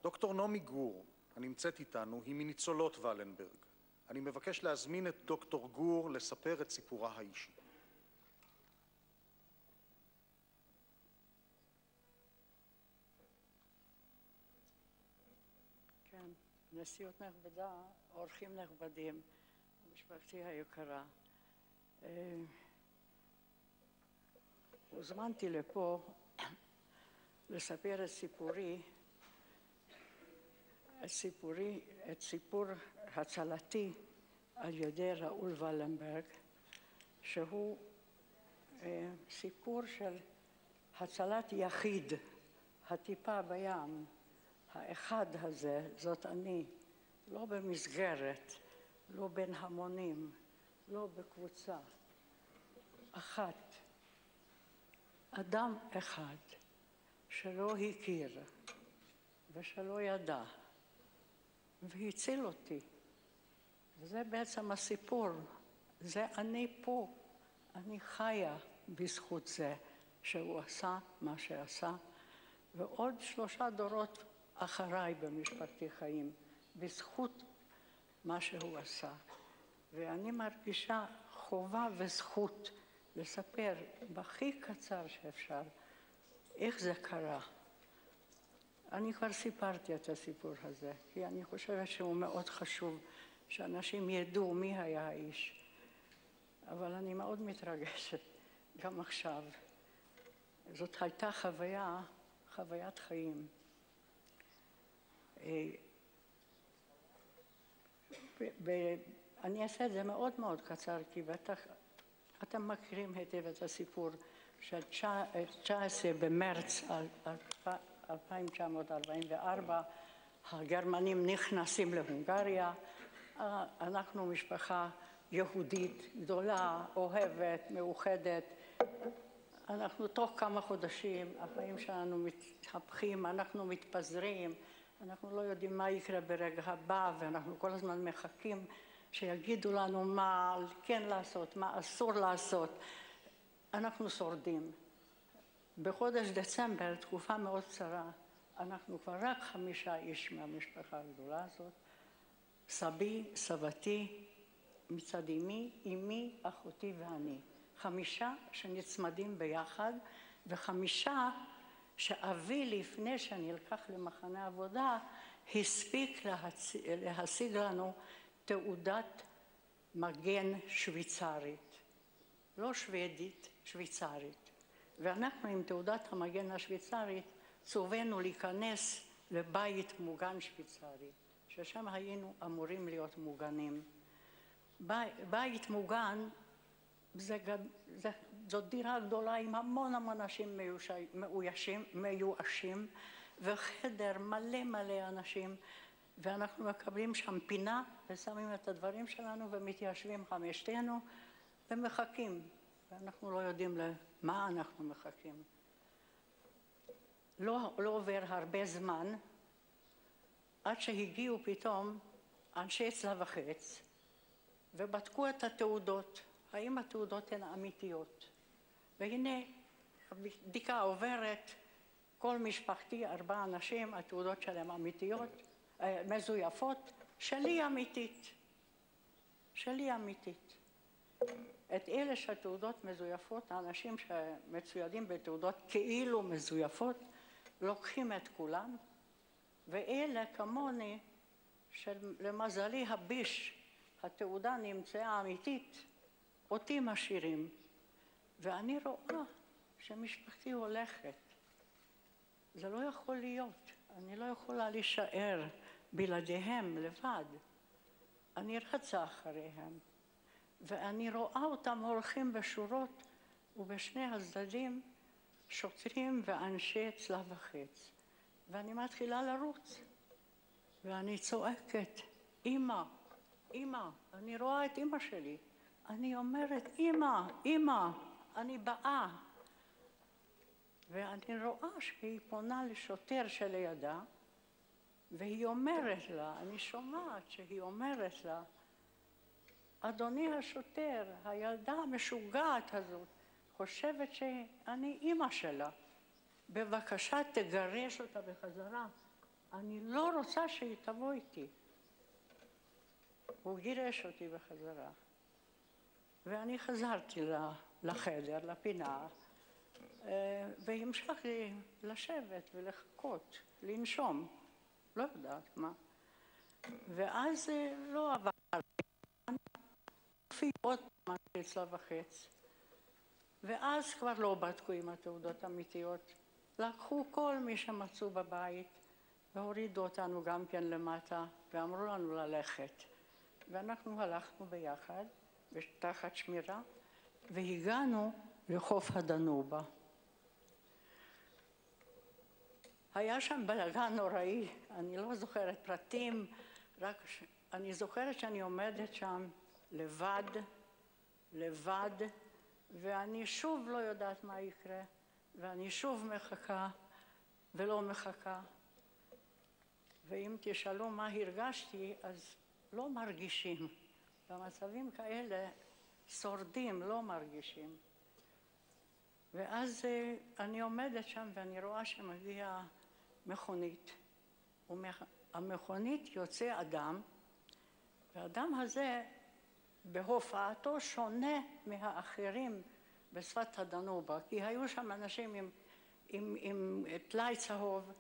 דוקטור נעמי גור, הנמצאת איתנו, היא מניצולות ולנברג. אני מבקש להזמין את דוקטור גור לספר את סיפורה האישי. כן, נשיאות נכבדה, אורחים נכבדים, משפחתי היקרה. הוזמנתי לפה לספר את סיפור הצלתי על ידי ראול ולנברג, שהוא סיפור של הצלת יחיד, הטיפה בים, האחד הזה, זאת אני, לא במסגרת, לא בין המונים, לא בקבוצה, אחת, אדם אחד שלא הכיר ושלא ידע והציל אותי. וזה בעצם הסיפור, זה אני פה, אני חיה בזכות זה שהוא עשה מה שעשה, ועוד 3 דורות אחריי במשפחתי חיים, בזכות מה שהוא עשה. ואני מרגישה חובה וזכות לספר בהכי קצר שאפשר איך זה קרה. אני כבר סיפרתי את הסיפור הזה, כי אני חושבת שהוא מאוד חשוב שאנשים ידעו מי היה האיש. אבל אני מאוד מתרגשת, גם עכשיו. זאת הייתה חוויית חיים. אני אעשה את זה מאוד מאוד קצר, כי בטח אתם מכירים היטב את הסיפור של 19 במרץ 1944, הגרמנים נכנסים להונגריה, אנחנו משפחה יהודית גדולה, אוהבת, מאוחדת, אנחנו תוך כמה חודשים, החיים שלנו מתהפכים, אנחנו מתפזרים, אנחנו לא יודעים מה יקרה ברגע הבא, ואנחנו כל הזמן מחכים שיגידו לנו מה כן לעשות, מה אסור לעשות. אנחנו שורדים. בחודש דצמבר, תקופה מאוד קצרה, אנחנו כבר רק 5 איש מהמשפחה הגדולה הזאת. סבי, סבתי, מצד אמי, אחותי ואני. 5 שנצמדים ביחד, ו5 שאבי לפני שנלקח למחנה עבודה, הספיק להשיג לנו תעודת מגן שוויצרית. לא שוודית, שוויצרית. ואנחנו עם תעודת המגן השוויצרית צווינו להיכנס לבית מוגן שוויצרי, ששם היינו אמורים להיות מוגנים. בית מוגן זאת דירה גדולה עם המון אנשים מיואשים, וחדר מלא אנשים, ואנחנו מקבלים שם פינה ושמים את הדברים שלנו ומתיישבים 5 ומחכים, ואנחנו לא יודעים למה אנחנו מחכים. לא עובר הרבה זמן עד שהגיעו פתאום אנשי צלב החץ ובדקו את התעודות, האם התעודות הן אמיתיות. והנה הבדיקה עוברת, כל משפחתי 4 אנשים, התעודות שלהם אמיתיות, מזויפות, שלי אמיתית. את אלה שהתעודות מזויפות, האנשים שמצוידים בתעודות כאילו מזויפות, לוקחים את כולם, ואלה כמוני, שלמזלי הביש, התעודה נמצאה אמיתית, אותי משאירים. ואני רואה שמשפחתי הולכת. זה לא יכול להיות. אני לא יכולה להישאר בלעדיהם לבד. אני רצה אחריהם. ואני רואה אותם הולכים בשורות, ובשני הצדדים שוטרים ואנשי צלב החץ. ואני מתחילה לרוץ. ואני צועקת, אמא, אני רואה את אמא שלי. אני אומרת, אמא, אני באה. ואני רואה שהיא פונה לשוטר שלידה, והיא אומרת לה, אני שומעת שהיא אומרת לה, אדוני השוטר, הילדה המשוגעת הזאת חושבת שאני אמא שלה. בבקשה תגרש אותה בחזרה. אני לא רוצה שהיא תבוא איתי. הוא גירש אותי בחזרה. ואני חזרתי לחדר, לפינה, והמשכתי לשבת ולחכות, לנשום, לא יודעת מה. ואז לא עבר, הופיע עוד פעם אצלה וחץ. ואז כבר לא בדקו עם התעודות האמיתיות. לקחו כל מי שמצאו בבית והורידו אותנו גם כן למטה ואמרו לנו ללכת. ואנחנו הלכנו ביחד, תחת שמירה, והגענו לחוף הדנובה. היה שם בלגן נוראי, אני לא זוכרת פרטים, רק אני זוכרת שאני עומדת שם לבד, ואני שוב לא יודעת מה יקרה, ואני שוב מחכה ולא מחכה. ואם תשאלו מה הרגשתי, אז לא מרגישים. במצבים כאלה שורדים, לא מרגישים. ואז אני עומדת שם ואני רואה שמגיעה מכונית. המכונית יוצא אדם, והאדם הזה בהופעתו שונה מהאחרים בשפת הדנובה, כי היו שם אנשים עם טלאי צהוב,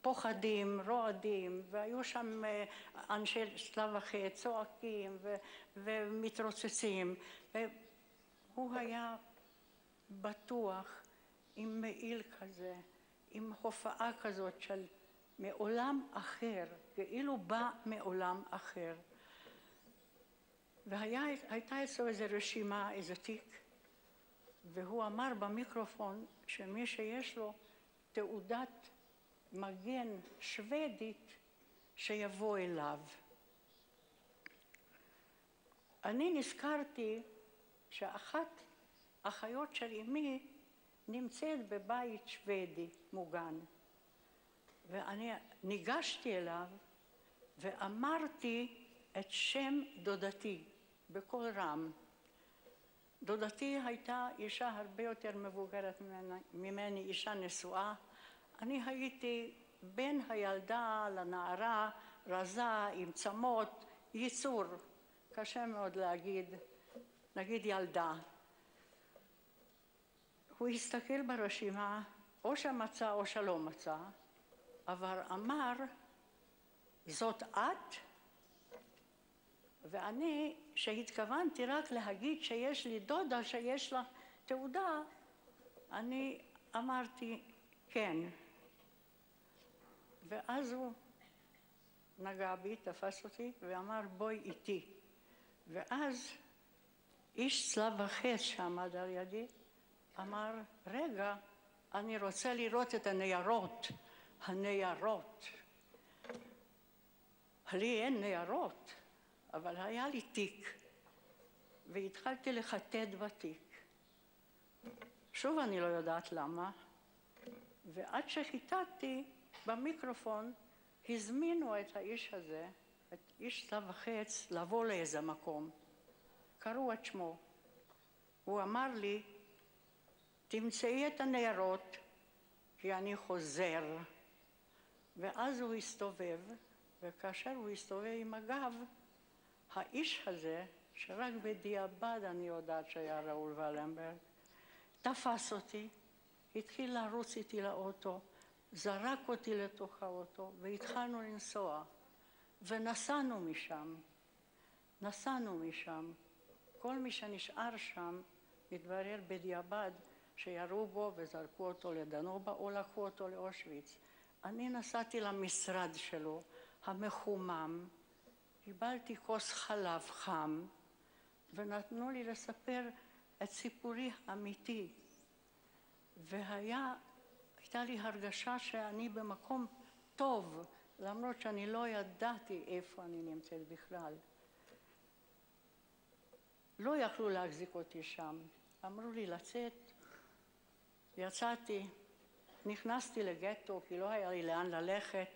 פוחדים, רועדים, והיו שם אנשי צלב החץ, צועקים ומתרוצצים. והוא היה בטוח, עם מעיל כזה, עם הופעה כזאת של מעולם אחר, כאילו בא מעולם אחר. והייתה אצלו איזו רשימה, איזה תיק, והוא אמר במיקרופון שמי שיש לו תעודת מגן שוודית שיבוא אליו. אני נזכרתי שאחת אחיות של אמי נמצאת בבית שוודי מוגן, ואני ניגשתי אליו ואמרתי את שם דודתי בקול רם. דודתי הייתה אישה הרבה יותר מבוגרת ממני, אישה נשואה. אני הייתי בין הילדה לנערה, רזה, עם צמות, ייצור. קשה מאוד להגיד, נגיד ילדה. הוא הסתכל ברשימה, או שמצא או שלא מצא, אבל אמר, זאת את? ואני, שהתכוונתי רק להגיד שיש לי דודה, שיש לה תעודה, אני אמרתי כן. ואז הוא נגע בי, תפס אותי ואמר בואי איתי. ואז איש צלב החץ שעמד על ידי אמר, רגע, אני רוצה לראות את הניירות. לי אין ניירות, אבל היה לי תיק, והתחלתי לחטט בתיק. שוב אני לא יודעת למה, ועד שחיטטתי במיקרופון, הזמינו את האיש הזה, את איש צלב החץ, לבוא לאיזה מקום. קראו את שמו. הוא אמר לי, תמצאי את הניירות, כי אני חוזר. ואז הוא הסתובב, וכאשר הוא הסתובב עם הגב, האיש הזה, שרק בדיעבד אני יודעת שהיה ראול ולנברג, תפס אותי, התחיל לרוץ איתי לאוטו, זרק אותי לתוך האוטו, והתחלנו לנסוע, ונסענו משם. כל מי שנשאר שם, מתברר בדיעבד שירו בו וזרקו אותו לדנובה, או לקחו אותו לאושוויץ. אני נסעתי למשרד שלו, המחומם, קיבלתי כוס חלב חם, ונתנו לי לספר את סיפורי האמיתי. והייתה לי הרגשה שאני במקום טוב, למרות שאני לא ידעתי איפה אני נמצאת בכלל. לא יכלו להחזיק אותי שם. אמרו לי לצאת, יצאתי, נכנסתי לגטו כי לא היה לי לאן ללכת.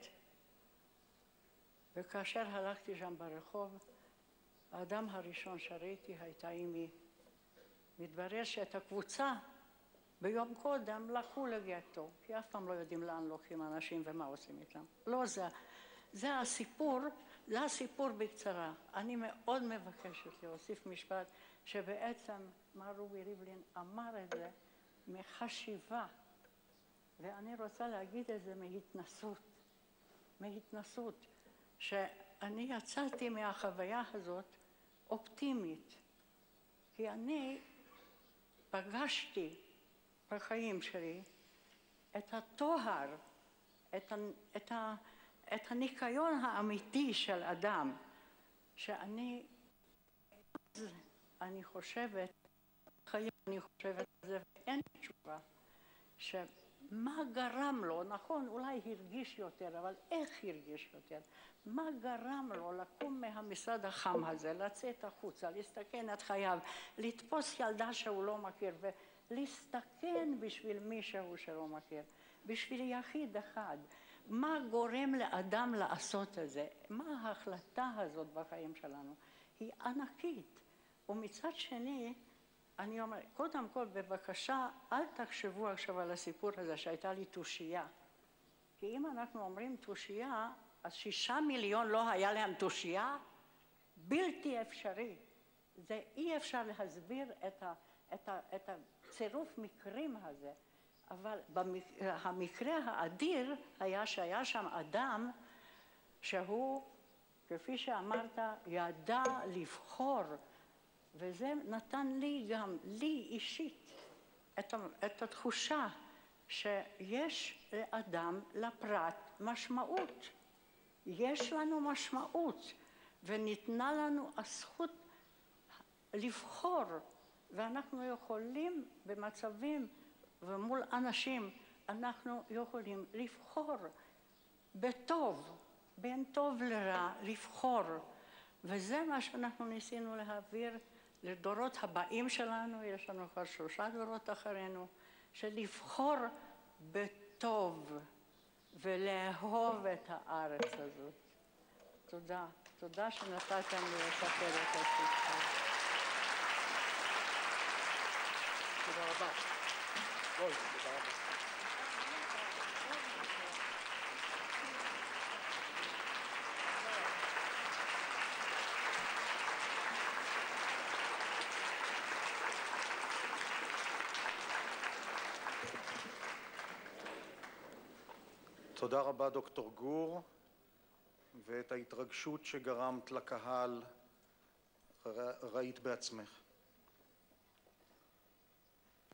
וכאשר הלכתי שם ברחוב, האדם הראשון שראיתי הייתה אמי. מתברר שאת הקבוצה ביום קודם לקחו לגטו, כי אף פעם לא יודעים לאן לוקחים אנשים ומה עושים איתם. לא זה. זה הסיפור בקצרה. אני מאוד מבקשת להוסיף משפט שבעצם מר רובי ריבלין אמר את זה מחשיבה, ואני רוצה להגיד את זה מהתנסות, שאני יצאתי מהחוויה הזאת אופטימית, כי אני פגשתי בחיים שלי את הטוהר, את הניקיון האמיתי של אדם, שאני חושבת, אני חושבת על זה ואין תשובה, שמה גרם לו, נכון, אולי הרגיש יותר, אבל איך הרגיש יותר? מה גרם לו לקום מהמשרד החם הזה, לצאת החוצה, להסתכן את חייו, לתפוס ילדה שהוא לא מכיר ולהסתכן בשביל מישהו שלא מכיר, בשביל יחיד אחד? מה גורם לאדם לעשות את זה? מה ההחלטה הזאת בחיים שלנו? היא ענקית. ומצד שני, אני אומרת, קודם כל, בבקשה, אל תחשבו עכשיו על הסיפור הזה שהייתה לי תושייה. כי אם אנחנו אומרים תושייה, אז 6 מיליון לא היה להם תושייה? בלתי אפשרי. זה אי אפשר להסביר את הצירוף מקרים הזה. אבל המקרה האדיר היה שהיה שם אדם שהוא, כפי שאמרת, ידע לבחור, וזה נתן לי גם, לי אישית, את התחושה שיש לאדם, לפרט, משמעות. יש לנו משמעות, וניתנה לנו הזכות לבחור, ואנחנו יכולים במצבים ומול אנשים, אנחנו יכולים לבחור בטוב, בין טוב לרע, לבחור. וזה מה שאנחנו ניסינו להעביר לדורות הבאים שלנו, יש לנו כבר 3 דורות אחרינו, שלבחור בטוב ולאהוב את הארץ הזאת. תודה. תודה שנתתם לי לספר את הסיפור. תודה רבה. תודה רבה. תודה רבה דוקטור גור, ואת ההתרגשות שגרמת לקהל ראית בעצמך.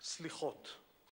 סליחות.